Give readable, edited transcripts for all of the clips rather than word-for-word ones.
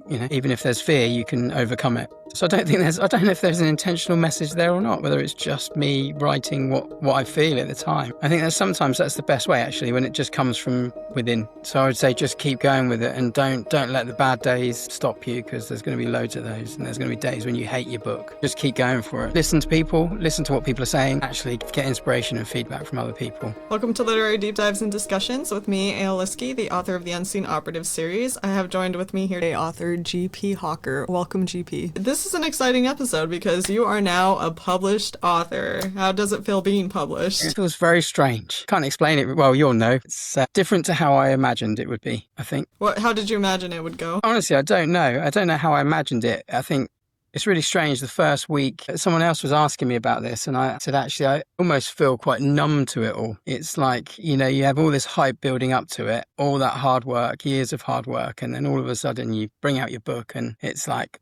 even if there's fear, you can overcome it. So I don't know if there's an intentional message there or not, whether it's just me writing what I feel at the time. I think that sometimes that's the best way, actually, when it just comes from within. So I would say just keep going with it, and don't let the bad days stop you, because there's going to be loads of those, and there's going to be days when you hate your book. Just keep going for it. Listen to people, listen to what people are saying, actually get inspiration and feedback from other people. Welcome to Literary Deep Dives and Discussions with me, A.L. Liskey, the author of the Unseen Operative series. I have joined with me here today author G.P. Hawker. Welcome, G.P. This is an exciting episode because you are now a published author. How does it feel being published? It feels very strange. Can't explain it. Well, you'll know. It's different to how I imagined it would be, I think. How did you imagine it would go? Honestly, I don't know. I don't know how I imagined it. I think it's really strange. The first week, someone else was asking me about this, and I said, actually, I almost feel quite numb to it all. It's like, you have all this hype building up to it, all that hard work, years of hard work, and then all of a sudden you bring out your book and it's like,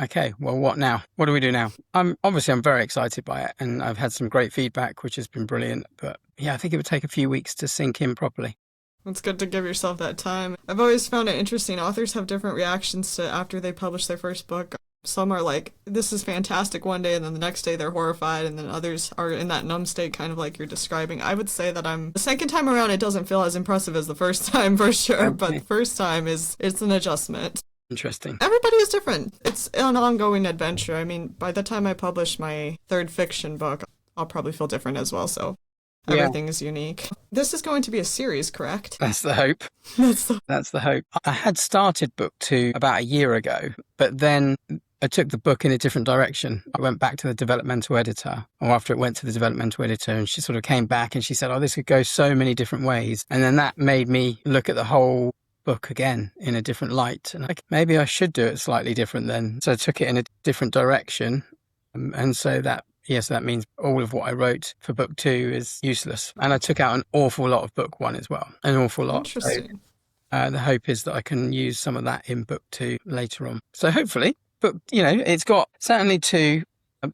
okay, well, what now? What do we do now? I'm very excited by it, and I've had some great feedback, which has been brilliant. But yeah, I think it would take a few weeks to sink in properly. It's good to give yourself that time. I've always found it interesting. Authors have different reactions to after they publish their first book. Some are like, this is fantastic one day, and then the next day they're horrified, and then others are in that numb state, kind of like you're describing. I would say that the second time around, it doesn't feel as impressive as the first time, for sure, but the first time it's an adjustment. Interesting. Everybody is different. It's an ongoing adventure. I mean, by the time I publish my third fiction book, I'll probably feel different as well, so everything is unique. This is going to be a series, correct? That's the hope. That's the hope. I had started book 2 about a year ago, but then I took the book in a different direction. I went back to the developmental editor, or after it went to the developmental editor, and she sort of came back and she said, this could go so many different ways. And then that made me look at the whole book again in a different light, and maybe I should do it slightly different then. So I took it in a different direction, and so that means all of what I wrote for book 2 is useless, and I took out an awful lot of book 1 as well, an awful lot. Interesting. So, the hope is that I can use some of that in book 2 later on. So hopefully, but it's got certainly 2,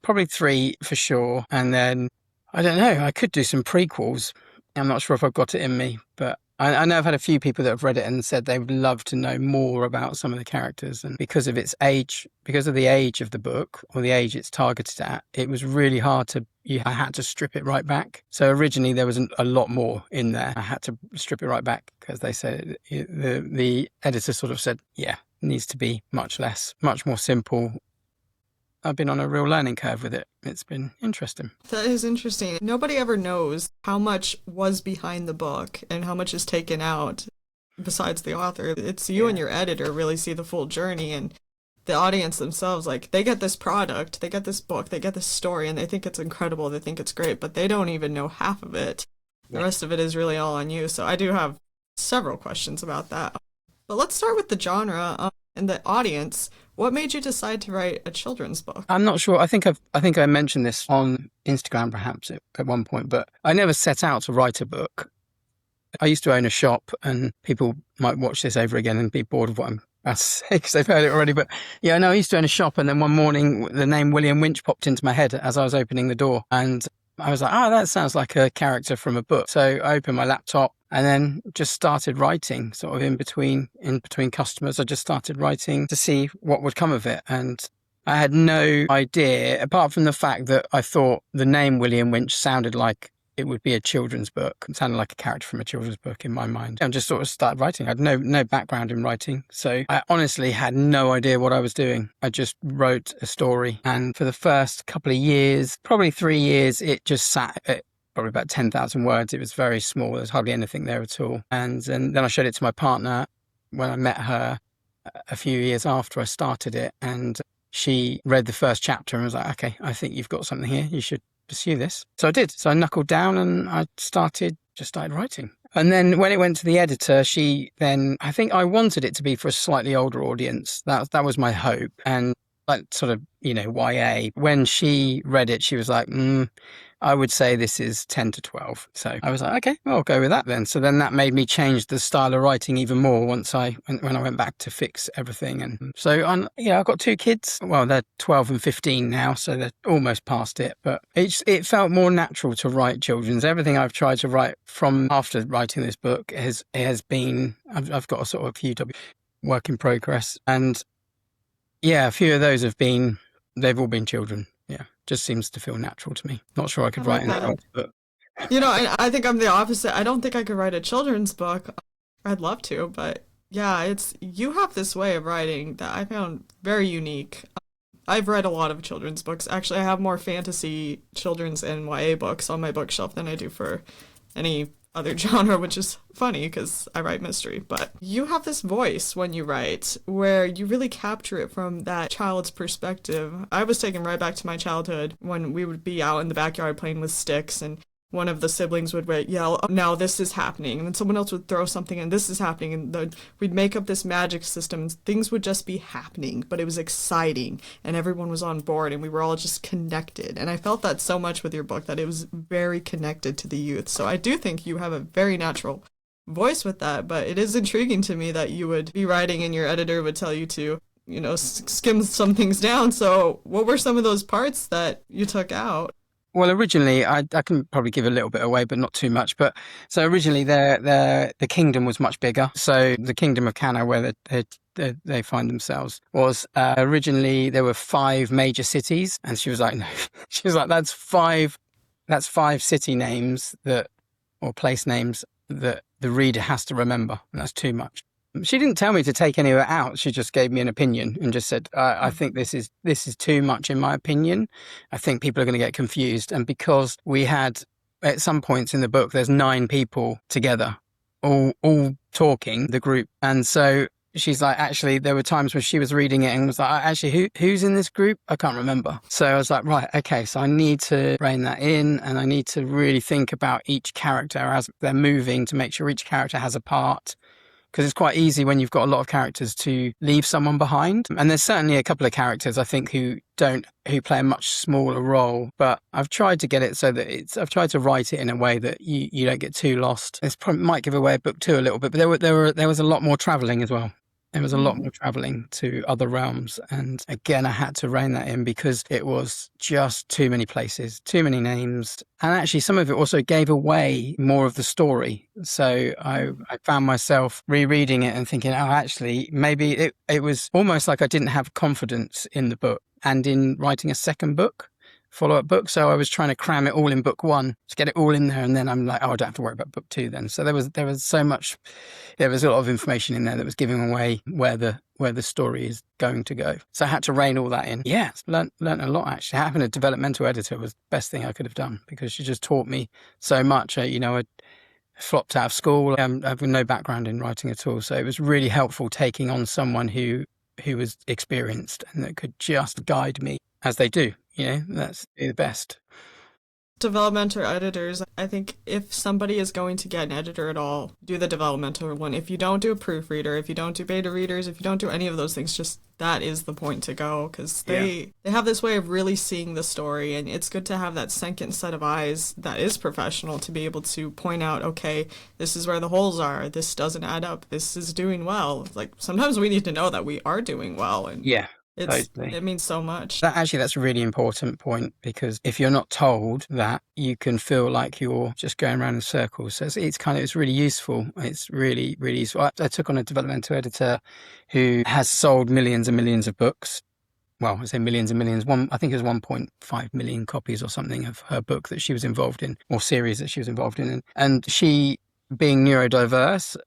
probably 3 for sure, and then I don't know, I could do some prequels. I'm not sure if I've got it in me, but I know I've had a few people that have read it and said they would love to know more about some of the characters. And because of its age, because of the age of the book, or the age it's targeted at, it was really hard I had to strip it right back. So originally there was a lot more in there. I had to strip it right back because they said, the editor sort of said, it needs to be much less, much more simple. I've been on a real learning curve with it. It's been interesting. That is interesting. Nobody ever knows how much was behind the book and how much is taken out besides the author. It's you and your editor really see the full journey, and the audience themselves, they get this product, they get this book, they get this story, and they think it's incredible, they think it's great, but they don't even know half of it. The rest of it is really all on you. So I do have several questions about that. But let's start with the genre and the audience. What made you decide to write a children's book? I'm not sure. I think I mentioned this on Instagram perhaps at one point, but I never set out to write a book. I used to own a shop, and people might watch this over again and be bored of what I'm about to say because they've heard it already. But I used to own a shop, and then one morning the name William Winch popped into my head as I was opening the door, and I was like, that sounds like a character from a book. So I opened my laptop and then just started writing, sort of in between customers. I just started writing to see what would come of it. And I had no idea, apart from the fact that I thought the name William Winch sounded like it would be a children's book. It sounded like a character from a children's book in my mind. I just sort of started writing. I had no background in writing. So I honestly had no idea what I was doing. I just wrote a story. And for the first couple of years, probably 3 years, it just sat at probably about 10,000 words. It was very small. There's hardly anything there at all. And then I showed it to my partner when I met her a few years after I started it. And she read the first chapter and was like, okay, I think you've got something here. You should pursue this. So I did. So I knuckled down and I started writing. And then when it went to the editor, I think I wanted it to be for a slightly older audience. That was my hope. And sort of, YA. When she read it, she was like, I would say this is 10 to 12. So I was like, okay, well, I'll go with that then. So then that made me change the style of writing even more when I went back to fix everything. And so I've got 2 kids. Well, they're 12 and 15 now, so they're almost past it. But it felt more natural to write children's. Everything I've tried to write from after writing this book has been, I've got a sort of few work in progress. And yeah, a few of those they've all been children. Yeah, just seems to feel natural to me. Not sure I I could write like an that. adult book. I think I'm the opposite. I don't think I could write a children's book. I'd love to, but yeah, you have this way of writing that I found very unique. I've read a lot of children's books. Actually, I have more fantasy, children's, and YA books on my bookshelf than I do for any other genre, which is funny because I write mystery. But you have this voice when you write where you really capture it from that child's perspective. I was taken right back to my childhood when we would be out in the backyard playing with sticks, and one of the siblings would yell, "Oh, now this is happening," and then someone else would throw something and this is happening, and we'd make up this magic system. Things would just be happening, but it was exciting and everyone was on board and we were all just connected. And I felt that so much with your book, that it was very connected to the youth. So I do think you have a very natural voice with that, but it is intriguing to me that you would be writing and your editor would tell you to, skim some things down. So what were some of those parts that you took out? Well, originally, I can probably give a little bit away, but not too much. But so originally, the kingdom was much bigger. So the kingdom of Cana, where they find themselves, was originally there were 5 major cities, and she was like, no, she was like, that's five city names or place names that the reader has to remember, and that's too much. She didn't tell me to take any of it out. She just gave me an opinion and just said, I think this is too much in my opinion. I think people are going to get confused. And because we had, at some points in the book, there's 9 people together, all talking, the group. And so she's like, actually, there were times when she was reading it and was like, actually, who's in this group? I can't remember. So I was like, right, okay, so I need to rein that in, and I need to really think about each character as they're moving to make sure each character has a part. Because it's quite easy when you've got a lot of characters to leave someone behind. And there's certainly a couple of characters, I think, who play a much smaller role. But I've tried to get it so that I've tried to write it in a way that you don't get too lost. This probably might give away book 2 a little bit, but there was a lot more traveling as well. There was a lot more traveling to other realms. And again, I had to rein that in because it was just too many places, too many names. And actually, some of it also gave away more of the story. So I found myself rereading it and thinking, oh, actually, maybe it was almost like I didn't have confidence in the book and in writing a second book. Follow-up book. So I was trying to cram it all in book 1 to get it all in there. And then I'm like, oh, I don't have to worry about book 2 then. So there was so much, there was a lot of information in there that was giving away where the story is going to go. So I had to rein all that in. Yeah, learnt a lot actually. Having a developmental editor was the best thing I could have done because she just taught me so much. I flopped out of school. I have no background in writing at all. So it was really helpful taking on someone who was experienced and that could just guide me as they do. That's the best. Developmental editors, I think if somebody is going to get an editor at all, do the developmental one. If you don't do a proofreader, if you don't do beta readers, if you don't do any of those things, just that is the point to go because they have this way of really seeing the story, and it's good to have that second set of eyes that is professional to be able to point out, okay, this is where the holes are, this doesn't add up, this is doing well. Like sometimes we need to know that we are doing well, and totally. It means so much. That's a really important point because if you're not told that, you can feel like you're just going around in circles. So it's really useful. It's really, really useful. I took on a developmental editor who has sold millions and millions of books. Well, I say millions and millions. I think it was 1.5 million copies or something of her book that she was involved in, or series that she was involved in. And she, being neurodiverse,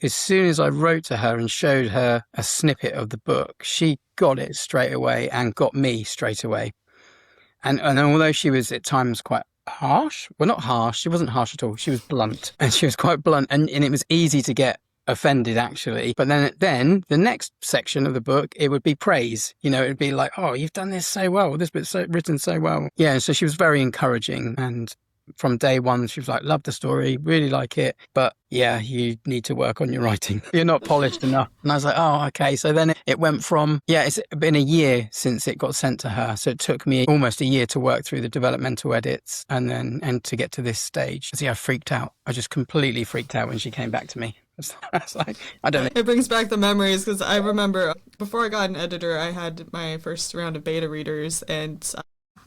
as soon as I wrote to her and showed her a snippet of the book, she got it straight away and got me straight away. And although she was at times quite harsh, well, not harsh, she wasn't harsh at all. She was blunt, and she was quite blunt, and it was easy to get offended actually. But then the next section of the book, it would be praise. It would be like, oh, you've done this so well. This bit's written so well. Yeah, so she was very encouraging, and from day one, she was like, love the story, really like it. But yeah, you need to work on your writing. You're not polished enough. And I was like, oh, okay. So then it went from, it's been a year since it got sent to her. So it took me almost a year to work through the developmental edits and to get to this stage. See, I freaked out. I just completely freaked out when she came back to me. I was like, I don't know. It brings back the memories because I remember before I got an editor, I had my first round of beta readers, and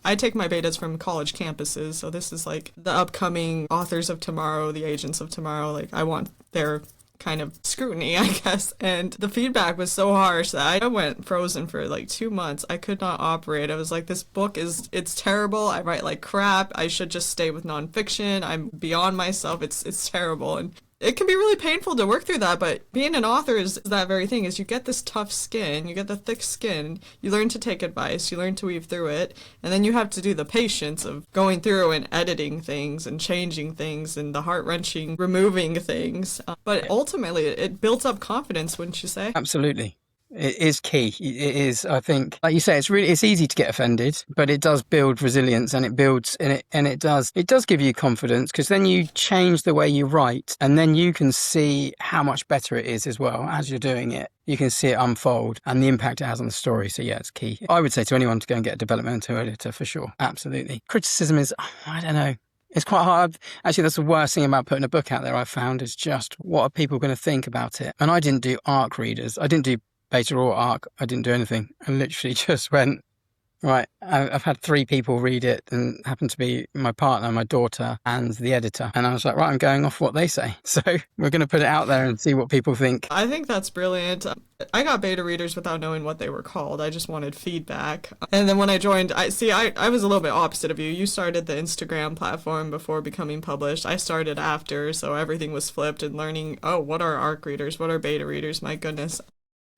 I take my betas from college campuses, so this is like the upcoming authors of tomorrow, the agents of tomorrow. Like I want their kind of scrutiny, I guess. And the feedback was so harsh that I went frozen for like 2 months. I could not operate. I was like, this book it's terrible. I write like crap. I should just stay with nonfiction. I'm beyond myself. It's terrible. And it can be really painful to work through that, but being an author is that very thing, is you get this tough skin, you get the thick skin, you learn to take advice, you learn to weave through it, and then you have to do the patience of going through and editing things and changing things and the heart-wrenching removing things. But ultimately, it builds up confidence, wouldn't you say? Absolutely. It is key. It is, I think, like you say, it's easy to get offended, but it does build resilience, and it does give you confidence, because then you change the way you write, and then you can see how much better it is as well as you're doing it. You can see it unfold and the impact it has on the story. So yeah, it's key. I would say to anyone to go and get a developmental editor for sure. Absolutely. Criticism is, I don't know. It's quite hard. Actually, that's the worst thing about putting a book out there, I've found, is just what are people going to think about it? And I didn't do ARC readers. I didn't do beta or ARC. I didn't do anything. I literally just went, right, I've had 3 people read it, and happened to be my partner, my daughter, and the editor. And I was like, right, I'm going off what they say. So we're going to put it out there and see what people think. I think that's brilliant. I got beta readers without knowing what they were called. I just wanted feedback. And then when I joined, I was a little bit opposite of you. You started the Instagram platform before becoming published. I started after, so everything was flipped, and learning, oh, what are ARC readers? What are beta readers? My goodness.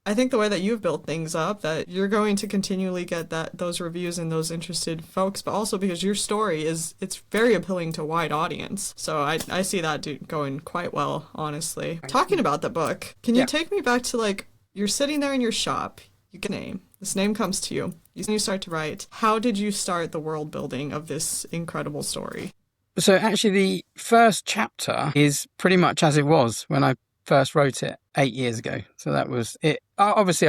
I think the way that you've built things up, that you're going to continually get those reviews and those interested folks, but also because your story it's very appealing to a wide audience. So I see that going quite well, honestly. Talking about the book, can you take me back to, like, you're sitting there in your shop, you get a name. This name comes to you. You start to write. How did you start the world building of this incredible story? So actually the first chapter is pretty much as it was when I first wrote it 8 years ago. So that was it. Obviously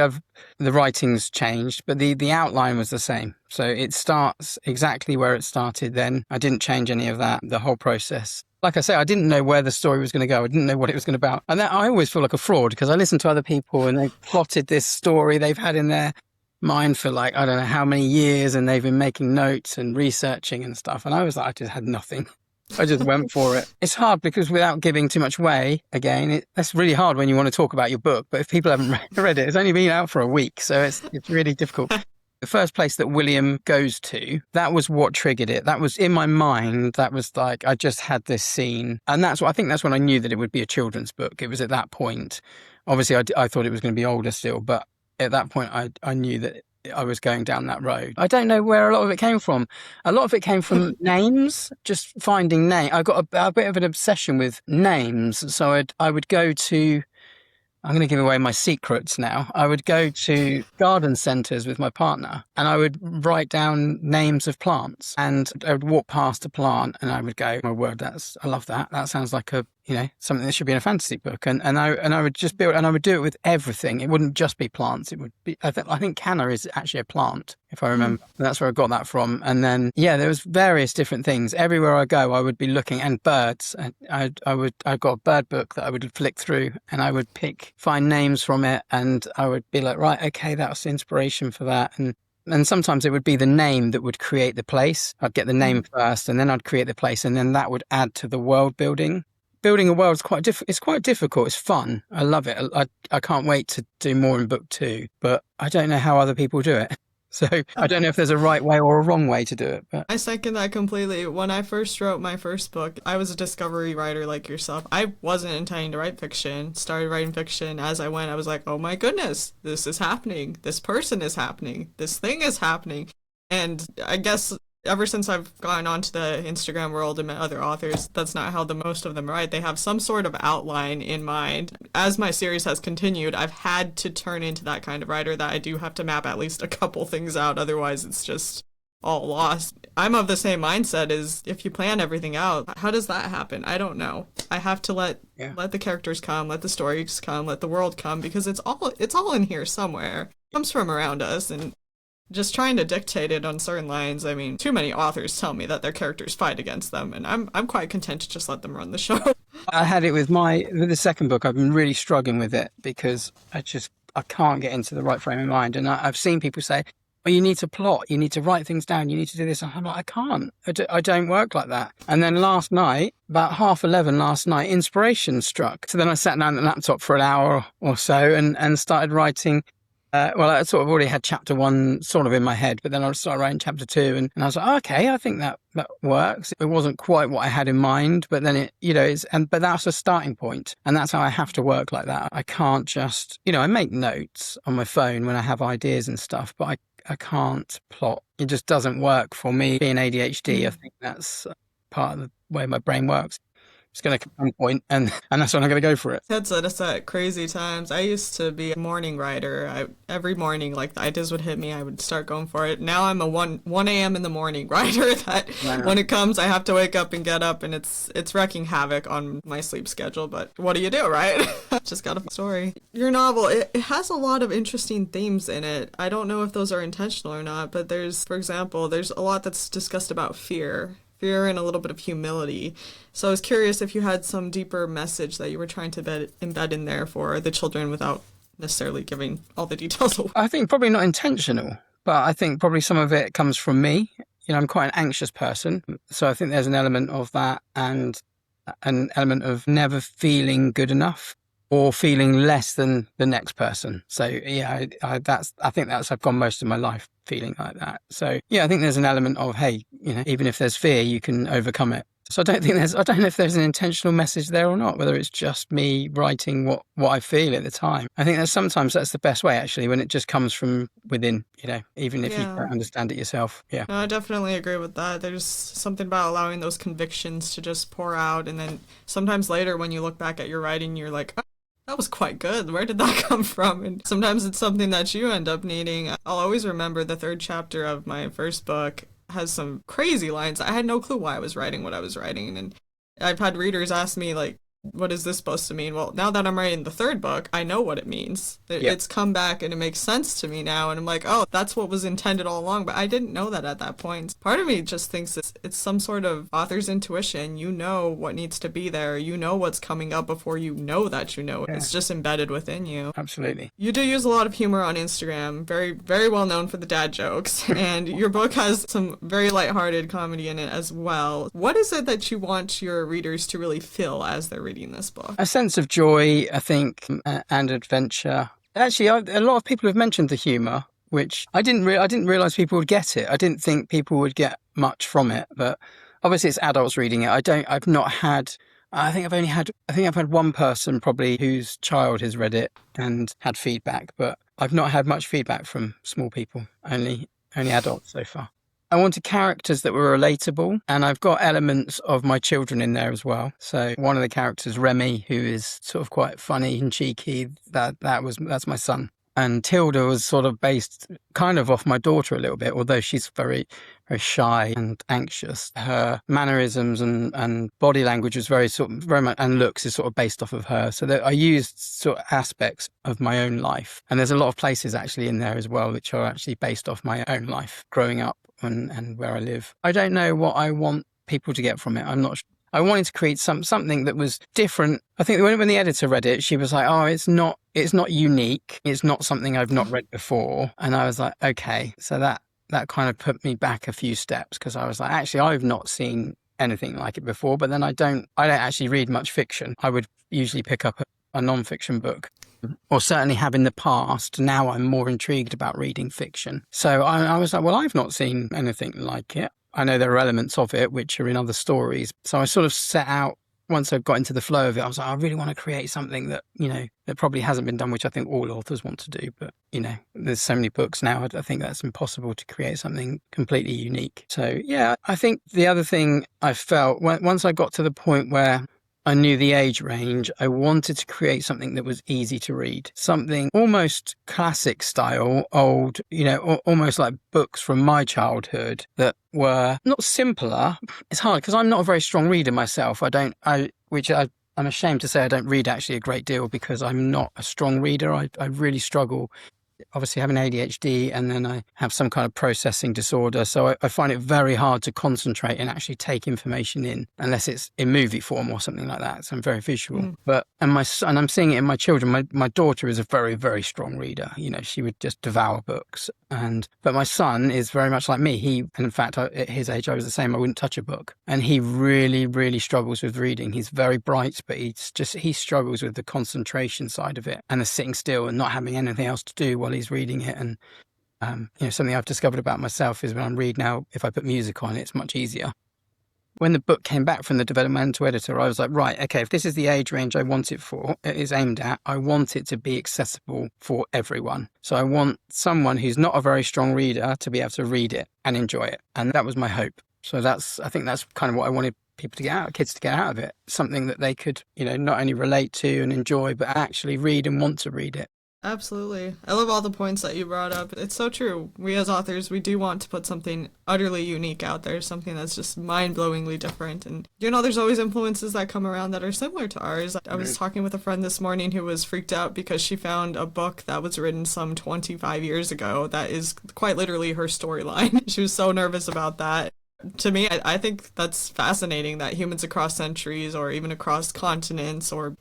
the writing's changed, but the outline was the same. So it starts exactly where it started then. I didn't change any of that, the whole process. Like I say, I didn't know where the story was going to go. I didn't know what it was going to be about. And that, I always feel like a fraud, because I listen to other people and they've plotted this story they've had in their mind for, like, I don't know how many years, and they've been making notes and researching and stuff. And I was like, I just had nothing. I just went for it. It's hard because, without giving too much away, again, that's really hard when you want to talk about your book. But if people haven't read it, it's only been out for a week. So it's really difficult. The first place that William goes to, that was what triggered it. That was in my mind. That was like, I just had this scene. And I think that's when I knew that it would be a children's book. It was at that point. Obviously, I thought it was going to be older still. But at that point, I knew that I was going down that road. I don't know where a lot of it came from. A lot of it came from names, just finding names. I got a bit of an obsession with names. So I would go to, I'm going to give away my secrets now. I would go to garden centres with my partner, and I would write down names of plants, and I would walk past a plant and I would go, my word, I love that. That sounds like something that should be in a fantasy book. And I would just build, and I would do it with everything. It wouldn't just be plants. It would be, I think canna is actually a plant, if I remember. That's where I got that from. And then, there was various different things. Everywhere I go, I would be looking, and birds. I got a bird book that I would flick through, and I would find names from it, and I would be like, right, okay, that was inspiration for that. And sometimes it would be the name that would create the place. I'd get the name first, and then I'd create the place, and then that would add to the world building. Building a world is quite difficult. It's fun. I love it. I can't wait to do more in book 2, but I don't know how other people do it. So I don't know if there's a right way or a wrong way to do it. But I second that completely. When I first wrote my first book, I was a discovery writer like yourself. I wasn't intending to write fiction. Started writing fiction as I went. I was like, oh my goodness, this is happening. This person is happening. This thing is happening. And I guess ever since I've gone onto the Instagram world and met other authors, that's not how the most of them write. They have some sort of outline in mind. As my series has continued, I've had to turn into that kind of writer, that I do have to map at least a couple things out. Otherwise, it's just all lost. I'm of the same mindset as, if you plan everything out, how does that happen? I don't know. I have to let the characters come, let the stories come, let the world come, because it's all in here somewhere. It comes from around us, and just trying to dictate it on certain lines. I mean, too many authors tell me that their characters fight against them, and I'm quite content to just let them run the show. I had it with the second book. I've been really struggling with it because I can't get into the right frame of mind. And I've seen people say, oh, you need to plot, you need to write things down, you need to do this. I'm like, I can't. I don't work like that. And then last night, about 11:30 last night, inspiration struck. So then I sat down at the laptop for an hour or so and started writing. Well, I sort of already had chapter 1 sort of in my head, but then I started writing chapter 2 and I was like, oh, okay, I think that works. It wasn't quite what I had in mind, but then but that's a starting point. And that's how I have to work like that. I can't just, I make notes on my phone when I have ideas and stuff, but I can't plot. It just doesn't work for me. Being ADHD, I think that's part of the way my brain works. It's going to come to a point, and that's when I'm going to go for it. Ted said it's at crazy times. I used to be a morning writer. Every morning, like, the ideas would hit me, I would start going for it. Now I'm a 1 a.m. in the morning writer that when it comes, I have to wake up and get up, and it's wrecking havoc on my sleep schedule. But what do you do, right? Just got a story. Your novel, it has a lot of interesting themes in it. I don't know if those are intentional or not, but for example, there's a lot that's discussed about fear and a little bit of humility. So I was curious if you had some deeper message that you were trying to embed in there for the children without necessarily giving all the details away. I think probably not intentional, but I think probably some of it comes from me. I'm quite an anxious person. So I think there's an element of that and an element of never feeling good enough or feeling less than the next person. So yeah, I think I've gone most of my life feeling like that. So yeah, I think there's an element of, hey, even if there's fear, you can overcome it. So I don't know if there's an intentional message there or not, whether it's just me writing what I feel at the time. I think that sometimes that's the best way, actually, when it just comes from within, even if you don't understand it yourself. Yeah. No, I definitely agree with that. There's something about allowing those convictions to just pour out. And then sometimes later when you look back at your writing, you're like, oh, that was quite good. Where did that come from? And sometimes it's something that you end up needing. I'll always remember the 3rd chapter of my first book has some crazy lines. I had no clue why I was writing what I was writing. And I've had readers ask me, like, what is this supposed to mean? Well, now that I'm writing the 3rd book, I know what it means. It's come back and it makes sense to me now. And I'm like, oh, that's what was intended all along. But I didn't know that at that point. Part of me just thinks it's some sort of author's intuition. You know what needs to be there. You know what's coming up before you know that you know it. Yeah. It's just embedded within you. Absolutely. You do use a lot of humor on Instagram. Very, very well known for the dad jokes. And your book has some very lighthearted comedy in it as well. What is it that you want your readers to really feel as they're reading this book? A sense of joy, I think, and adventure. Actually, a lot of people have mentioned the humour, which I didn't realise people would get it. I didn't think people would get much from it, but obviously it's adults reading it. I've not had. I think I've had one person probably whose child has read it and had feedback, but I've not had much feedback from small people. Only adults so far. I wanted characters that were relatable, and I've got elements of my children in there as well. So one of the characters, Remy, who is sort of quite funny and cheeky, that's my son. And Tilda was sort of based kind of off my daughter a little bit, although she's very, very shy and anxious. Her mannerisms and body language was very much, and looks is sort of based off of her. So that I used sort of aspects of my own life. And there's a lot of places actually in there as well, which are actually based off my own life growing up and where I live. I don't know what I want people to get from it. I'm not sure. I wanted to create something that was different. I think when the editor read it, she was like, oh, it's not unique. It's not something I've not read before. And I was like, okay. So that kind of put me back a few steps, because I was like, actually, I've not seen anything like it before. But then I don't actually read much fiction. I would usually pick up a non-fiction book, or certainly have in the past. Now I'm more intrigued about reading fiction. So I was like, well, I've not seen anything like it. I know there are elements of it which are in other stories. So I sort of set out, once I got into the flow of it, I was like, I really want to create something that, that probably hasn't been done, which I think all authors want to do. But, there's so many books now, I think that's impossible to create something completely unique. So, yeah, I think the other thing I felt, once I got to the point where I knew the age range, I wanted to create something that was easy to read, something almost classic style, old, almost like books from my childhood that were not simpler. It's hard because I'm not a very strong reader myself. I'm ashamed to say I don't read actually a great deal because I'm not a strong reader. I really struggle. Obviously having ADHD, and then I have some kind of processing disorder. So I find it very hard to concentrate and actually take information in unless it's in movie form or something like that. So I'm very visual. But and I'm seeing it in my children. My daughter is a very, very strong reader. She would just devour books. But my son is very much like me. In fact, at his age, I was the same. I wouldn't touch a book. And he really, really struggles with reading. He's very bright, but he struggles with the concentration side of it and the sitting still and not having anything else to do while he's reading it. And, something I've discovered about myself is when I read now, if I put music on, it's much easier. When the book came back from the developmental editor, I was like, right, okay, if this is the age range I want it is aimed at, I want it to be accessible for everyone. So I want someone who's not a very strong reader to be able to read it and enjoy it. And that was my hope. So I think that's kind of what I wanted people to get out, kids to get out of it. Something that they could, not only relate to and enjoy, but actually read and want to read it. Absolutely. I love all the points that you brought up. It's so true. We as authors, we do want to put something utterly unique out there, something that's just mind-blowingly different. And, there's always influences that come around that are similar to ours. I was talking with a friend this morning who was freaked out because she found a book that was written some 25 years ago that is quite literally her storyline. She was so nervous about that. To me, I think that's fascinating that humans across centuries or even across continents or,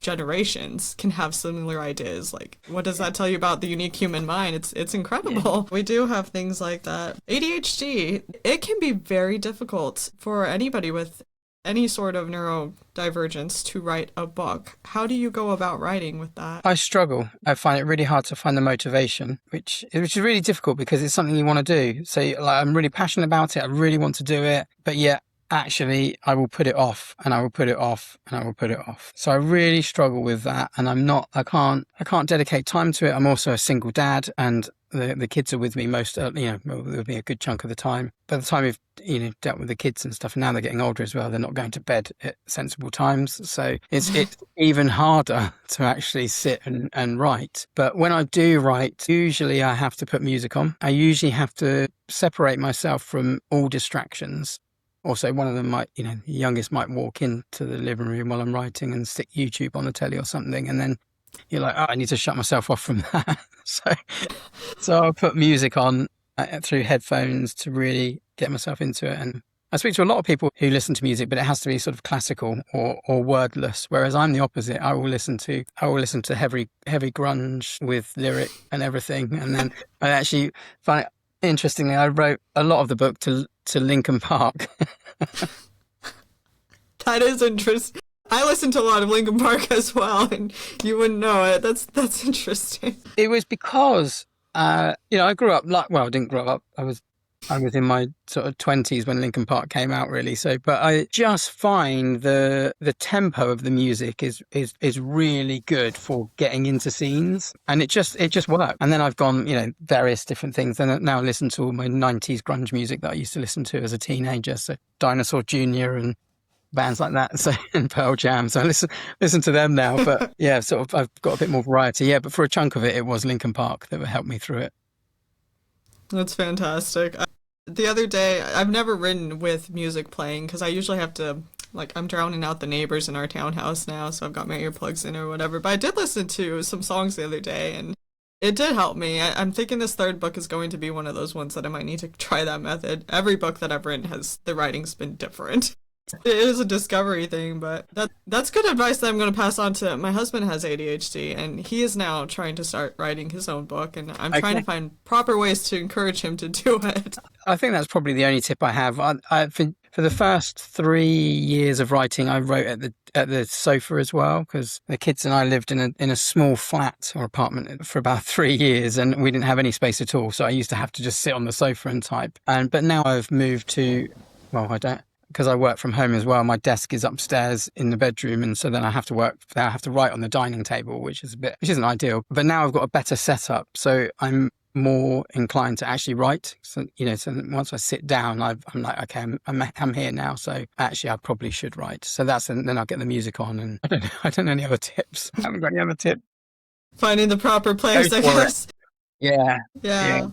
generations can have similar ideas. Like, what does that tell you about the unique human mind? It's incredible. Yeah. We do have things like that. ADHD, it can be very difficult for anybody with any sort of neurodivergence to write a book. How do you go about writing with that? I struggle. I find it really hard to find the motivation, which is really difficult because it's something you want to do. So I'm really passionate about it. I really want to do it, but yet actually I will put it off and I will put it off and I will put it off. So I really struggle with that, and I can't dedicate time to it. I'm also a single dad, and the kids are with me with me a good chunk of the time. By the time we've dealt with the kids and stuff, and now they're getting older as well, they're not going to bed at sensible times. So it's even harder to actually sit and write. But when I do write, usually I have to put music on. I usually have to separate myself from all distractions. Also, one of them the youngest might walk into the living room while I'm writing and stick YouTube on the telly or something, and then you're like, oh, I need to shut myself off from that. So I'll put music on through headphones to really get myself into it. And I speak to a lot of people who listen to music, but it has to be sort of classical or wordless. Whereas I'm the opposite. I will listen to heavy grunge with lyric and everything. And then I actually find it, interestingly, I wrote a lot of the book to Linkin Park. That is interesting. I listen to a lot of Linkin Park as well, and you wouldn't know it. That's interesting. It was because, I grew up, I didn't grow up. I was in my sort of 20s when Linkin Park came out, really. So, but I just find the tempo of the music is really good for getting into scenes, and it just worked. And then I've gone, various different things. And now I listen to all my 90s grunge music that I used to listen to as a teenager. So Dinosaur Jr. and bands like that, so and Pearl Jam. So I listen to them now. But yeah, sort of I've got a bit more variety. Yeah, but for a chunk of it was Linkin Park that helped me through it. That's fantastic. The other day, I've never written with music playing because I usually have to, I'm drowning out the neighbors in our townhouse now, so I've got my earplugs in or whatever. But I did listen to some songs the other day, and it did help me. I'm thinking this third book is going to be one of those ones that I might need to try that method. Every book that I've written the writing's been different. It is a discovery thing, but that's good advice that I'm going to pass on to my husband. Has ADHD, and he is now trying to start writing his own book, and I'm trying to find proper ways to encourage him to do it. I think that's probably the only tip I have. For the first 3 years of writing, I wrote at the sofa as well, because the kids and I lived in a small flat or apartment for about 3 years, and we didn't have any space at all. So I used to have to just sit on the sofa and type. But now I've moved to, I don't. Because I work from home as well, my desk is upstairs in the bedroom, and so then I have to write on the dining table, which isn't ideal. But now I've got a better setup, so I'm more inclined to actually write. So so once I sit down, I'm like, okay, I'm here now. So actually, I probably should write. So then I'll get the music on, and I don't know any other tips. I haven't got any other tips. Finding the proper place, I guess. Yeah. Yeah.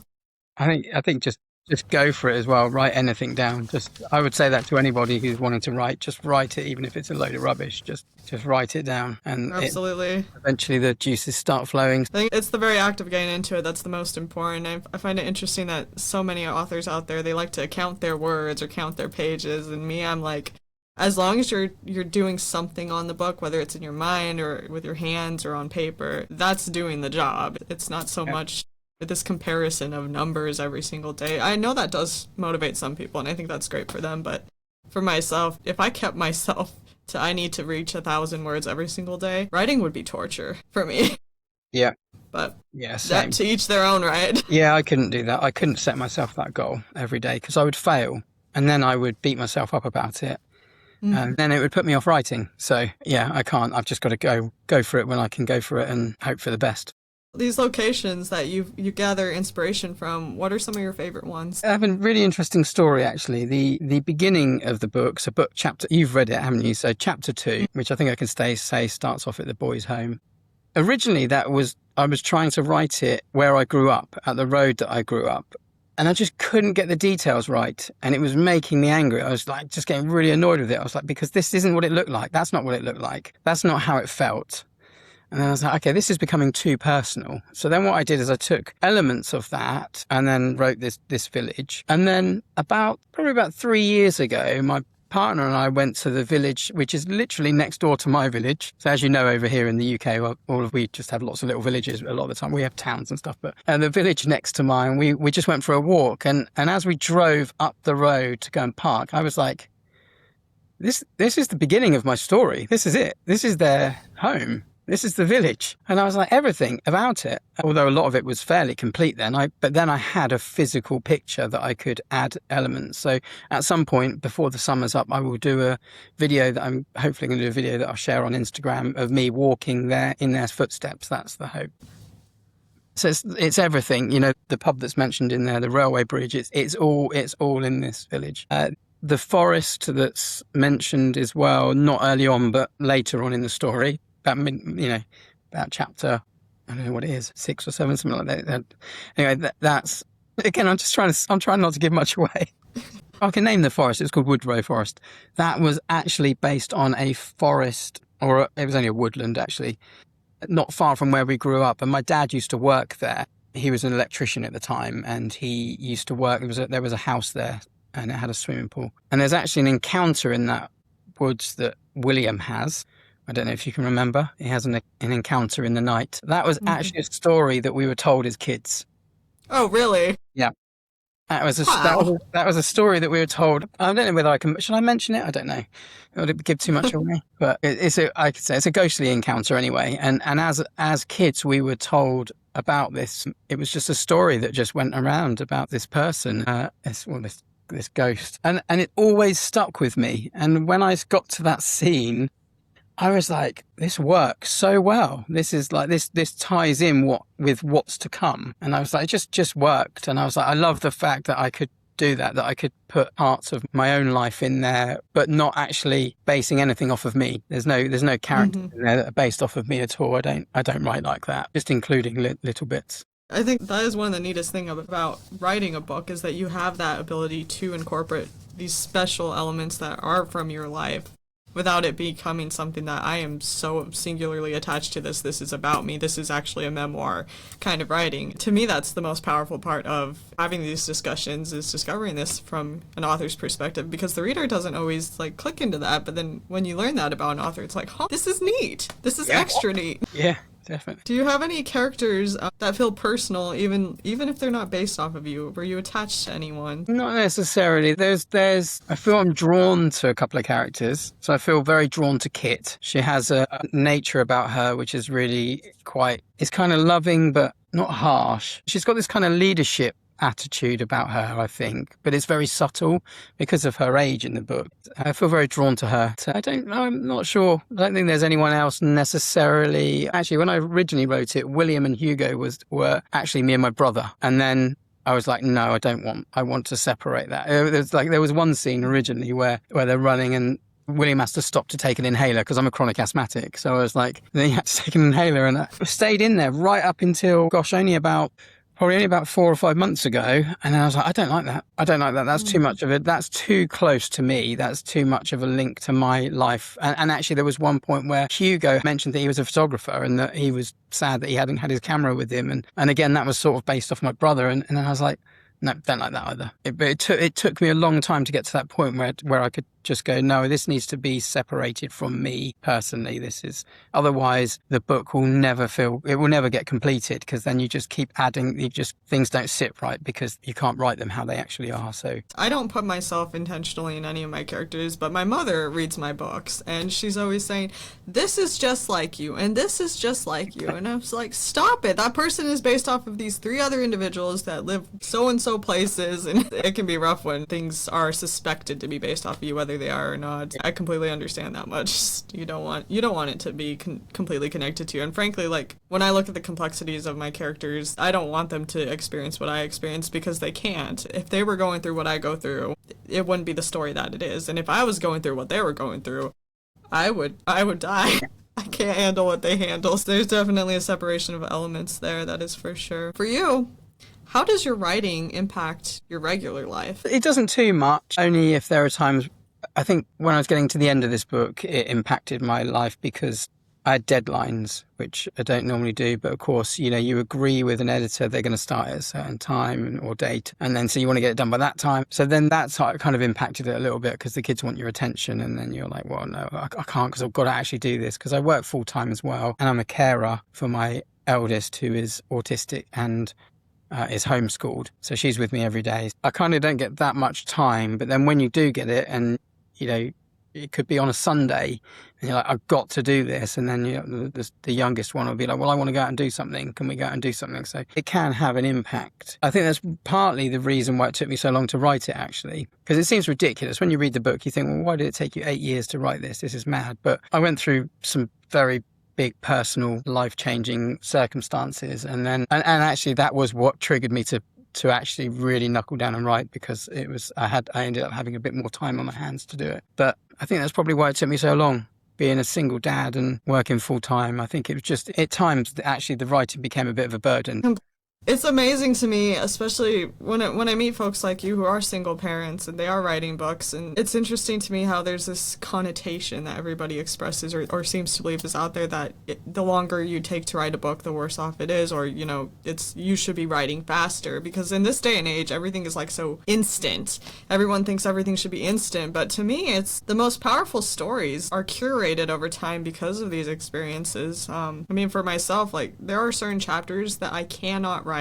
I think just go for it as well. Write anything down. I would say that to anybody who's wanting to write. Just write it, even if it's a load of rubbish. Just write it down, and absolutely. Eventually, the juices start flowing. I think it's the very act of getting into it that's the most important. I find it interesting that so many authors out there, they like to count their words or count their pages, and me, I'm like, as long as you're doing something on the book, whether it's in your mind or with your hands or on paper, that's doing the job. It's not so much this comparison of numbers every single day. I know that does motivate some people, and I think that's great for them, but for myself, if I kept myself to I need to reach 1,000 words every single day, writing would be torture for me. Yeah. But yeah, same. that to each their own, right? Yeah, I couldn't do that. I couldn't set myself that goal every day because I would fail and then I would beat myself up about it. And then it would put me off writing. So yeah, I can't. I've just got to go for it when I can go for it and hope for the best. These locations that you gather inspiration from, what are some of your favorite ones? I have a really interesting story, actually. The beginning of the book, so book chapter, you've read it, haven't you? So chapter 2, which I think I can say starts off at the boys' home. Originally, I was trying to write it where I grew up, at the road that I grew up. And I just couldn't get the details right. And it was making me angry. I was like just getting really annoyed with it. I was like, because this isn't what it looked like. That's not what it looked like. That's not how it felt. And then I was like, okay, this is becoming too personal. So then what I did is I took elements of that and then wrote this village. And then probably about 3 years ago, my partner and I went to the village, which is literally next door to my village. So as you know, over here in the UK, we just have lots of little villages. A lot of the time we have towns and stuff, but the village next to mine, we just went for a walk. And as we drove up the road to go and park, I was like, this is the beginning of my story. This is it. This is their home. This is the village. And I was like, everything about it, although a lot of it was fairly complete then, but then I had a physical picture that I could add elements. So at some point before the summer's up, I will do a video that I'm hopefully going to do a video that I'll share on Instagram of me walking there in their footsteps. That's the hope. So it's everything, the pub that's mentioned in there, the railway bridge, it's all in this village. The forest that's mentioned as well, not early on, but later on in the story. About chapter, I don't know what it is, 6 or 7, something like that. Anyway, that's, again, I'm trying not to give much away. I can name the forest. It's called Woodrow Forest. That was actually based on a forest, or it was only a woodland, actually, not far from where we grew up. And my dad used to work there. He was an electrician at the time, and he used to work, there was a house there, and it had a swimming pool. And there's actually an encounter in that woods that William has. I don't know if you can remember. He has an encounter in the night. That was actually a story that we were told as kids. Oh, really? Yeah. That was a story that we were told. I don't know whether should I mention it? I don't know. Would it give too much away? But I could say it's a ghostly encounter anyway. And as kids, we were told about this. It was just a story that just went around about this person, this ghost. And it always stuck with me. And when I got to that scene, I was like, this works so well. This is like, this ties in with what's to come. And I was like, it just worked. And I was like, I love the fact that I could do that I could put parts of my own life in there, but not actually basing anything off of me. There's no characters in there that are based off of me at all. I don't write like that, just including little bits. I think that is one of the neatest things about writing a book is that you have that ability to incorporate these special elements that are from your life, without it becoming something that I am so singularly attached to this is about me, this is actually a memoir kind of writing. To me, that's the most powerful part of having these discussions, is discovering this from an author's perspective, because the reader doesn't always click into that, but then when you learn that about an author, it's like, oh, this is neat. This is extra neat. Yeah. Definitely. Do you have any characters that feel personal, even if they're not based off of you? Were you attached to anyone? Not necessarily. I feel I'm drawn to a couple of characters. So I feel very drawn to Kit. She has a nature about her which is really it's kind of loving but not harsh. She's got this kind of leadership attitude about her, I think, but it's very subtle because of her age in the book. I feel very drawn to her. I'm not sure. I don't think there's anyone else necessarily. Actually, when I originally wrote it, William and Hugo were actually me and my brother. And then I was like, no, I want to separate that. There was one scene originally where they're running and William has to stop to take an inhaler because I'm a chronic asthmatic. So I was like, then he had to take an inhaler, and I stayed in there right up until, probably only about 4 or 5 months ago. And then I was like, I don't like that. That's too much of it. That's too close to me. That's too much of a link to my life. And actually, there was one point where Hugo mentioned that he was a photographer and that he was sad that he hadn't had his camera with him. And again, that was sort of based off my brother. And then I was like, no, don't like that either. But it took me a long time to get to that point where I could just go, no, this needs to be separated from me personally. Otherwise the book will never get completed, because then you just keep adding, things don't sit right because you can't write them how they actually are. So I don't put myself intentionally in any of my characters, but my mother reads my books and she's always saying, this is just like you and this is just like you. And I was like, stop it. That person is based off of these 3 other individuals that live so-and-so places, and it can be rough when things are suspected to be based off of you, whether they are or not. I completely understand that much. You don't want it to be completely connected to you. And frankly, like, when I look at the complexities of my characters, I don't want them to experience what I experienced, because they can't. If they were going through what I go through, it wouldn't be the story that it is. And if I was going through what they were going through, I would die. I can't handle what they handle. So there's definitely a separation of elements there, that is for sure. For you, how does your writing impact your regular life? it doesn't too much, only if there are times. I think when I was getting to the end of this book, it impacted my life because I had deadlines, which I don't normally do. But of course, you agree with an editor, they're going to start at a certain time or date. And then so you want to get it done by that time. So then that's how it kind of impacted it a little bit, because the kids want your attention. And then you're like, well, no, I can't, because I've got to actually do this, because I work full time as well. And I'm a carer for my eldest, who is autistic and is homeschooled. So she's with me every day. I kind of don't get that much time. But then when you do get it, and, it could be on a Sunday, and you're like, I've got to do this. And then the youngest one will be like, well, I want to go out and do something. Can we go out and do something? So it can have an impact. I think that's partly the reason why it took me so long to write it, actually, because it seems ridiculous. When you read the book, you think, well, why did it take you 8 years to write this? This is mad. But I went through some very big personal life-changing circumstances. And actually that was what triggered me to actually really knuckle down and write, because I ended up having a bit more time on my hands to do it. But I think that's probably why it took me so long, being a single dad and working full time. I think it was just, at times, actually the writing became a bit of a burden. It's amazing to me, especially when I meet folks like you who are single parents and they are writing books, and it's interesting to me how there's this connotation that everybody expresses or seems to believe is out there, that the longer you take to write a book, the worse off it is, or, you should be writing faster, because in this day and age, everything is like so instant. Everyone thinks everything should be instant, but to me, it's the most powerful stories are curated over time because of these experiences. For myself, like, there are certain chapters that I cannot write,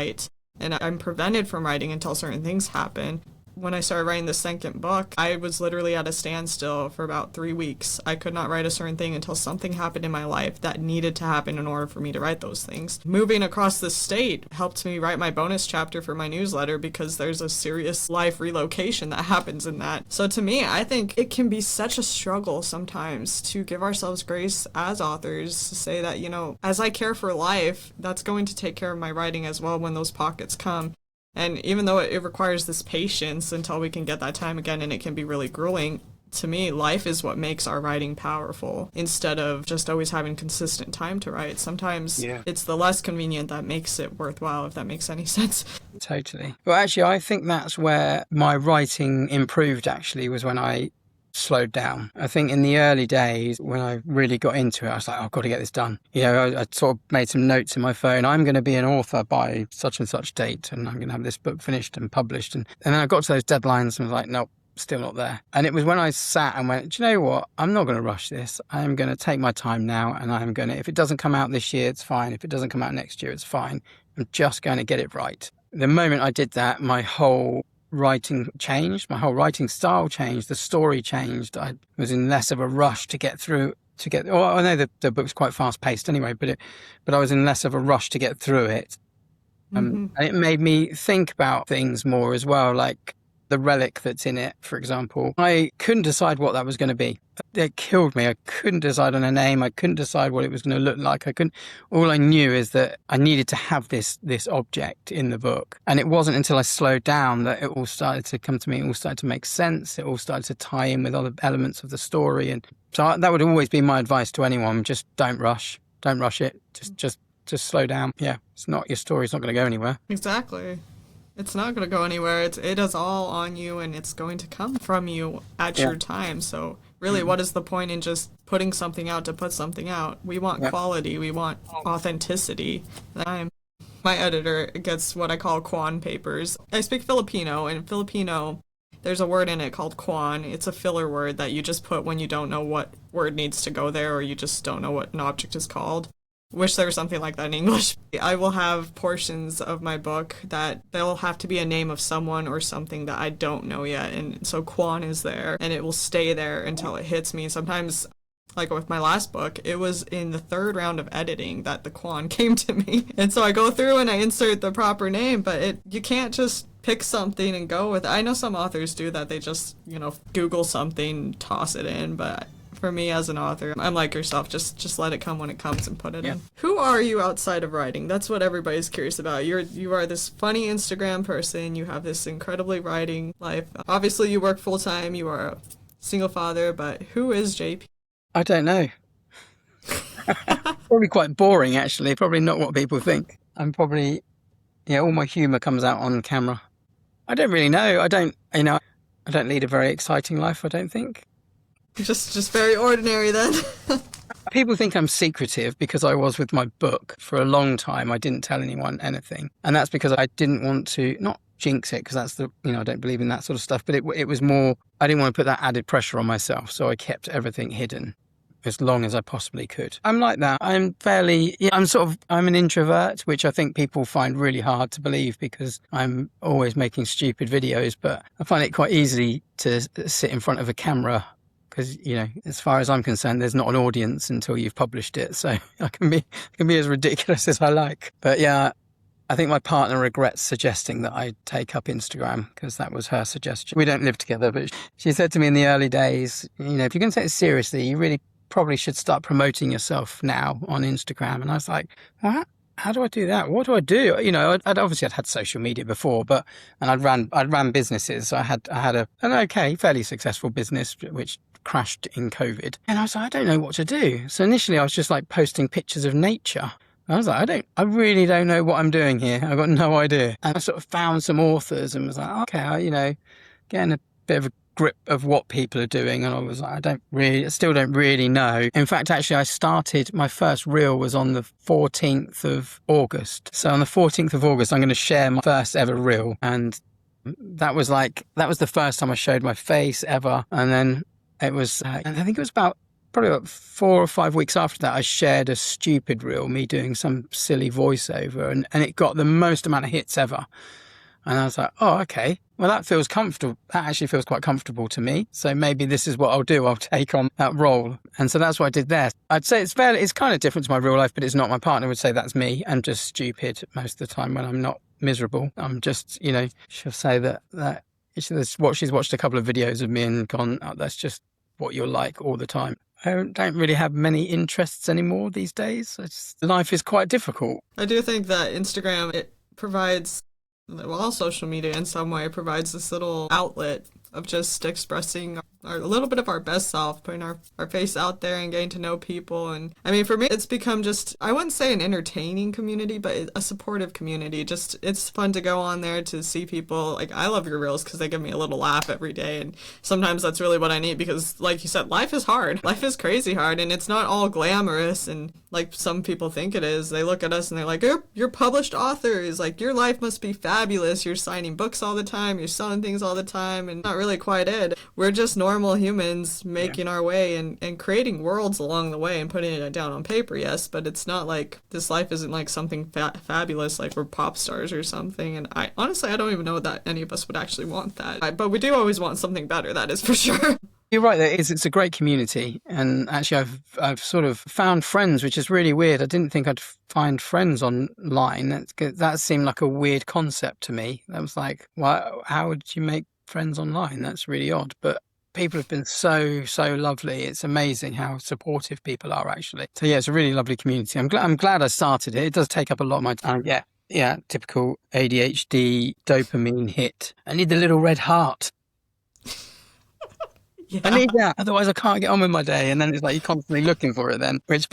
and I'm prevented from writing until certain things happen. When I started writing the second book, I was literally at a standstill for about 3 weeks. I could not write a certain thing until something happened in my life that needed to happen in order for me to write those things. Moving across the state helped me write my bonus chapter for my newsletter, because there's a serious life relocation that happens in that. So to me, I think it can be such a struggle sometimes to give ourselves grace as authors, to say that, as I care for life, that's going to take care of my writing as well when those pockets come. And even though it requires this patience until we can get that time again, and it can be really grueling, to me, life is what makes our writing powerful, instead of just always having consistent time to write. Sometimes It's the less convenient that makes it worthwhile, if that makes any sense. Totally. Well, actually, I think that's where my writing improved, actually, was when I slowed down. I think in the early days, when I really got into it, I was like, I've got to get this done. I sort of made some notes in my phone. I'm going to be an author by such and such date, and I'm going to have this book finished and published. And then I got to those deadlines and was like, nope, still not there. And it was when I sat and went, do you know what? I'm not going to rush this. I'm going to take my time now, and if it doesn't come out this year, it's fine. If it doesn't come out next year, it's fine. I'm just going to get it right. The moment I did that, my whole writing changed, my whole writing style changed, the story changed. I was in less of a rush to get through. I know the book's quite fast paced anyway, but I was in less of a rush to get through it. And it made me think about things more as well, like the relic that's in it, for example. I couldn't decide what that was going to be. It killed me. I couldn't decide on a name. I couldn't decide what it was going to look like. All I knew is that I needed to have this object in the book. And it wasn't until I slowed down that it all started to come to me. It all started to make sense. It all started to tie in with other elements of the story. And so that would always be my advice to anyone. Just don't rush. Don't rush it. Just slow down. Yeah, your story's not going to go anywhere. Exactly. It's not going to go anywhere. It is all on you, and it's going to come from you at your time. So really, what is the point in just putting something out to put something out? We want quality. We want authenticity. My editor gets what I call Kwan papers. I speak Filipino, and Filipino, there's a word in it called quan. It's a filler word that you just put when you don't know what word needs to go there or you just don't know what an object is called. Wish there was something like that in English. I will have portions of my book that they'll have to be a name of someone or something that I don't know yet. And so quan is there and it will stay there until it hits me. Sometimes, like with my last book, it was in the third round of editing that the quan came to me. And so I go through and I insert the proper name, but you can't just pick something and go with it. I know some authors do that. They just, Google something, toss it in, but for me as an author, I'm like yourself, just let it come when it comes and put it in. Who are you outside of writing? That's what everybody's curious about. You are this funny Instagram person, you have this incredibly writing life. Obviously you work full time, you are a single father, but who is JP? I don't know. Probably quite boring, actually. Probably not what people think. I'm probably, all my humour comes out on camera. I don't really know. I don't lead a very exciting life, I don't think. Just very ordinary then. People think I'm secretive because I was with my book for a long time. I didn't tell anyone anything. And that's because I didn't want to, not jinx it, because that's I don't believe in that sort of stuff, but it was more, I didn't want to put that added pressure on myself. So I kept everything hidden as long as I possibly could. I'm like that. I'm an introvert, which I think people find really hard to believe because I'm always making stupid videos, but I find it quite easy to sit in front of a camera because, as far as I'm concerned, there's not an audience until you've published it. So I can be as ridiculous as I like. But yeah, I think my partner regrets suggesting that I take up Instagram because that was her suggestion. We don't live together, but she said to me in the early days, if you're going to take it seriously, you really probably should start promoting yourself now on Instagram. And I was like, what? How do I do that? What do I do? I'd had social media before, and I'd ran businesses. So I had an fairly successful business, which crashed in COVID. And I was like, I don't know what to do. So initially I was just like posting pictures of nature. I was like, I really don't know what I'm doing here. I've got no idea. And I sort of found some authors and was like, okay, getting a bit of a grip of what people are doing. And I was like, I still don't really know. In fact, actually, my first reel was on the 14th of August. So on the 14th of August, I'm going to share my first ever reel. And that was the first time I showed my face ever. And then it was, and I think it was probably about 4 or 5 weeks after that, I shared a stupid reel, me doing some silly voiceover, and it got the most amount of hits ever. And I was like, oh, okay. Well, that feels comfortable. That actually feels quite comfortable to me. So maybe this is what I'll do. I'll take on that role. And so that's what I did there. I'd say it's kind of different to my real life, but it's not. My partner would say that's me. I'm just stupid most of the time when I'm not miserable. I'm just, she'll say that she's watched a couple of videos of me and gone, oh, that's just what you're like all the time. I don't really have many interests anymore these days. Life is quite difficult. I do think that Instagram, it provides, all social media in some way provides this little outlet of just expressing a little bit of our best self, putting our face out there and getting to know people. And I mean, for me, it's become just, I wouldn't say an entertaining community, but a supportive community. Just, it's fun to go on there to see people. Like, I love your reels because they give me a little laugh every day. And sometimes that's really what I need because, like you said, life is hard. Life is crazy hard and it's not all glamorous. And like some people think it is. They look at us and they're like, you're published authors. Like, your life must be fabulous. You're signing books all the time. You're selling things all the time. And not really quite it. We're just normal humans making our way and creating worlds along the way and putting it down on paper, yes, but it's not like this life isn't like something fabulous like we're pop stars or something. And I don't even know that any of us would actually want that, but we do always want something better, that is for sure. You're right, it's a great community, and actually I've sort of found friends, which is really weird. I didn't think I'd find friends online. That seemed like a weird concept to me. I was like, well, how would you make friends online? That's really odd. But people have been so lovely. It's amazing how supportive people are, actually. So yeah, it's a really lovely community. I'm glad I started it. It does take up a lot of my time. Yeah, typical ADHD dopamine hit. I need the little red heart. Yeah. I need that, otherwise I can't get on with my day. And then it's like you're constantly looking for it then, which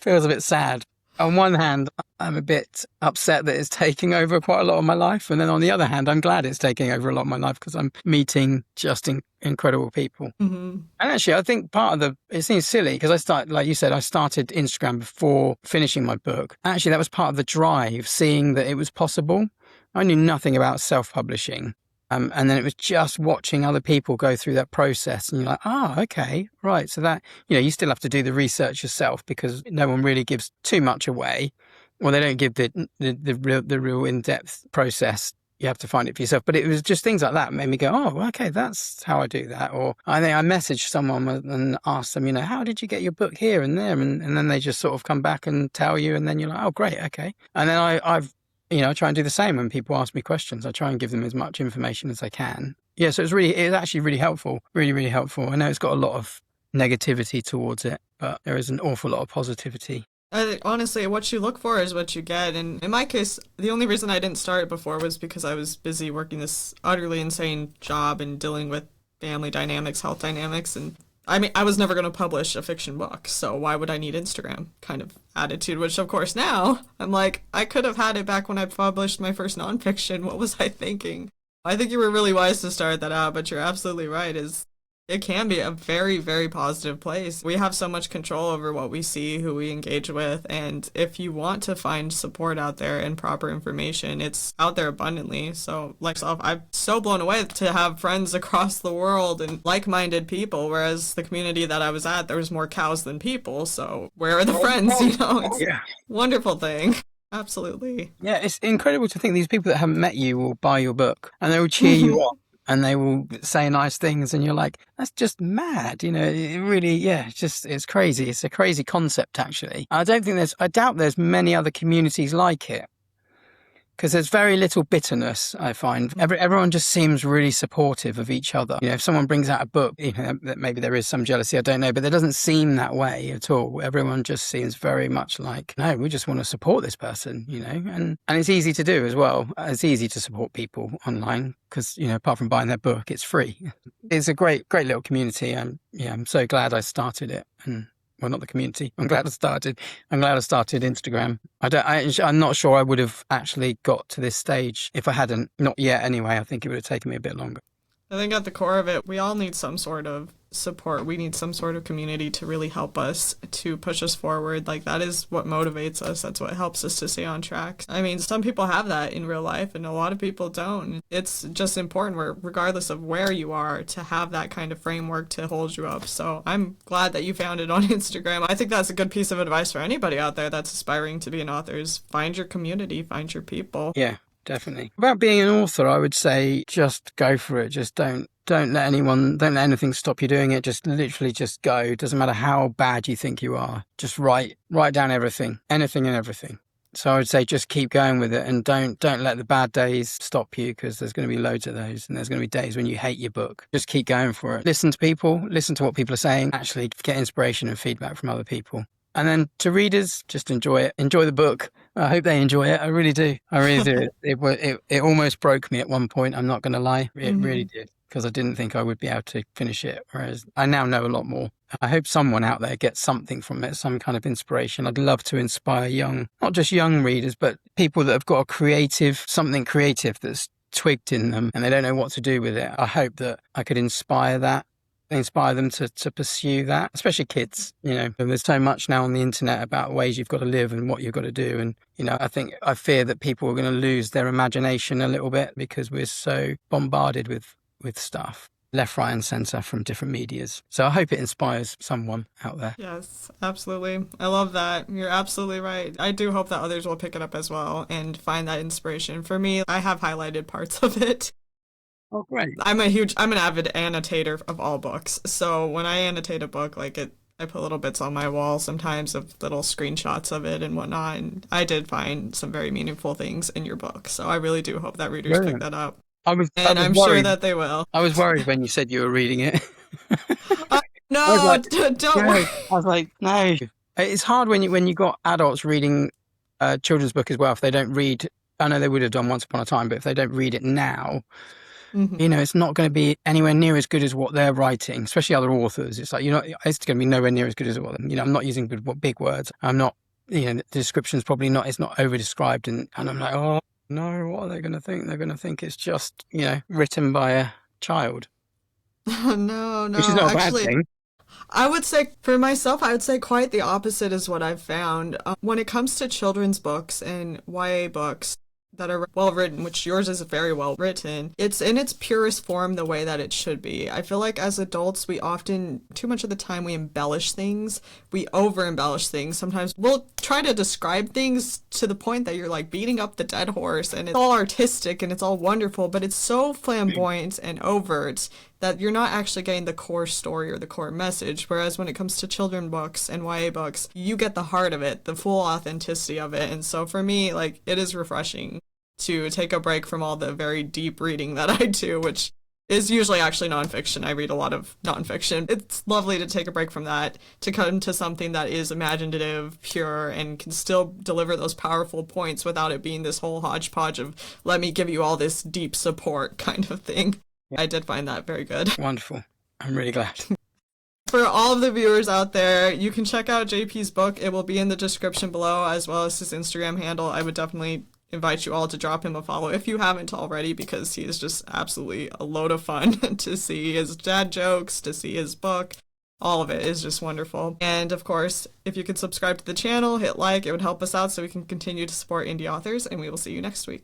feels a bit sad. On one hand, I'm a bit upset that it's taking over quite a lot of my life. And then on the other hand, I'm glad it's taking over a lot of my life because I'm meeting just incredible people. Mm-hmm. And actually, I think it seems silly because like you said, I started Instagram before finishing my book. Actually, that was part of the drive, seeing that it was possible. I knew nothing about self-publishing. And then it was just watching other people go through that process, and you're like, oh, okay, right. So that, you still have to do the research yourself because no one really gives too much away. Well, they don't give the real in-depth process. You have to find it for yourself. But it was just things like that made me go, oh, okay, that's how I do that. Or I think I messaged someone and asked them, how did you get your book here and there? And then they just sort of come back and tell you, and then you're like, oh, great, okay. And then I try and do the same when people ask me questions. I try and give them as much information as I can. Yeah, so it's actually really helpful, really, really helpful. I know it's got a lot of negativity towards it, but there is an awful lot of positivity. Honestly, what you look for is what you get. And in my case, the only reason I didn't start it before was because I was busy working this utterly insane job and dealing with family dynamics, health dynamics. And I mean, I was never going to publish a fiction book, so why would I need Instagram kind of attitude? Which, of course, now I'm like, I could have had it back when I published my first nonfiction. What was I thinking? I think you were really wise to start that out, but you're absolutely right. It can be a very, very positive place. We have so much control over what we see, who we engage with, and if you want to find support out there and proper information, it's out there abundantly. So, like myself, I'm so blown away to have friends across the world and like-minded people, whereas the community that I was at, there was more cows than people, so where are the friends, It's a wonderful thing. Absolutely. Yeah, it's incredible to think these people that haven't met you will buy your book and they will cheer you on. And they will say nice things, and you're like, that's just mad. It really, it's crazy. It's a crazy concept, actually. I doubt there's many other communities like it. Because there's very little bitterness, I find. Everyone just seems really supportive of each other. If someone brings out a book, that maybe there is some jealousy, I don't know, but there doesn't seem that way at all. Everyone just seems very much like, no, we just want to support this person, and it's easy to do as well. It's easy to support people online because, apart from buying their book, it's free. It's a great, great little community. I'm so glad I started it. And well, not the community. I'm glad I started Instagram. I'm not sure I would have actually got to this stage if I hadn't. Not yet, anyway. I think it would have taken me a bit longer. I think at the core of it, we all need some sort of support. We need some sort of community to really help us, to push us forward. Like, that is what motivates us. That's what helps us to stay on track. I mean, some people have that in real life and a lot of people don't. It's just important, regardless of where you are, to have that kind of framework to hold you up. So I'm glad that you found it on Instagram. I think that's a good piece of advice for anybody out there that's aspiring to be an author, is find your community, find your people. Yeah. Definitely. About being an author, I would say just go for it. Just don't let anything stop you doing it. Just literally just go. It doesn't matter how bad you think you are. Just write down everything, anything and everything. So I would say just keep going with it, and don't let the bad days stop you, because there's going to be loads of those, and there's going to be days when you hate your book. Just keep going for it. Listen to people, listen to what people are saying, actually get inspiration and feedback from other people. And then to readers, just enjoy it. Enjoy the book. I hope they enjoy it. I really do. It almost broke me at one point. I'm not going to lie. It really did, because I didn't think I would be able to finish it. Whereas I now know a lot more. I hope someone out there gets something from it, some kind of inspiration. I'd love to inspire not just young readers, but people that have got something creative that's twigged in them and they don't know what to do with it. I hope that I could inspire them to pursue that, especially kids. There's so much now on the internet about ways you've got to live and what you've got to do, and I fear that people are going to lose their imagination a little bit because we're so bombarded with stuff left, right and centre from different medias. So I hope it inspires someone out there. Yes, absolutely. I love that. You're absolutely right. I do hope that others will pick it up as well and find that inspiration. For me, I have highlighted parts of it. Oh, great. I'm an avid annotator of all books. So when I annotate a book, I put little bits on my wall sometimes of little screenshots of it and whatnot. And I did find some very meaningful things in your book. So I really do hope that readers pick that up. I'm worried. Sure that they will. I was worried when you said you were reading it. No, don't worry. I was like, no. It's hard when you got adults reading a children's book as well. If they don't read, I know they would have done once upon a time, but if they don't read it now, it's not going to be anywhere near as good as what they're writing, especially other authors. It's like, it's going to be nowhere near as good as what I'm not using big words. I'm not, the description's probably not, it's not over described. And I'm like, oh no, what are they going to think? They're going to think it's just, written by a child. No. Which is not a bad thing. I would say, for myself, quite the opposite is what I've found. When it comes to children's books and YA books, that are well written, which yours is very well written. It's in its purest form the way that it should be. I feel like as adults, we often, too much of the time, we embellish things. We over embellish things. Sometimes we'll try to describe things to the point that you're like beating up the dead horse, and it's all artistic and it's all wonderful, but it's so flamboyant and overt that you're not actually getting the core story or the core message. Whereas when it comes to children books and YA books, you get the heart of it, the full authenticity of it. And so for me, like, it is refreshing to take a break from all the very deep reading that I do, which is usually actually nonfiction. I read a lot of nonfiction. It's lovely to take a break from that, to come to something that is imaginative, pure, and can still deliver those powerful points without it being this whole hodgepodge of, let me give you all this deep support kind of thing. I did find that very good. Wonderful. I'm really glad. For all of the viewers out there, you can check out JP's book. It will be in the description below, as well as his Instagram handle. I would definitely invite you all to drop him a follow if you haven't already, because he is just absolutely a load of fun to see his dad jokes, to see his book. All of it is just wonderful. And of course, if you could subscribe to the channel, hit like, it would help us out so we can continue to support indie authors, and we will see you next week.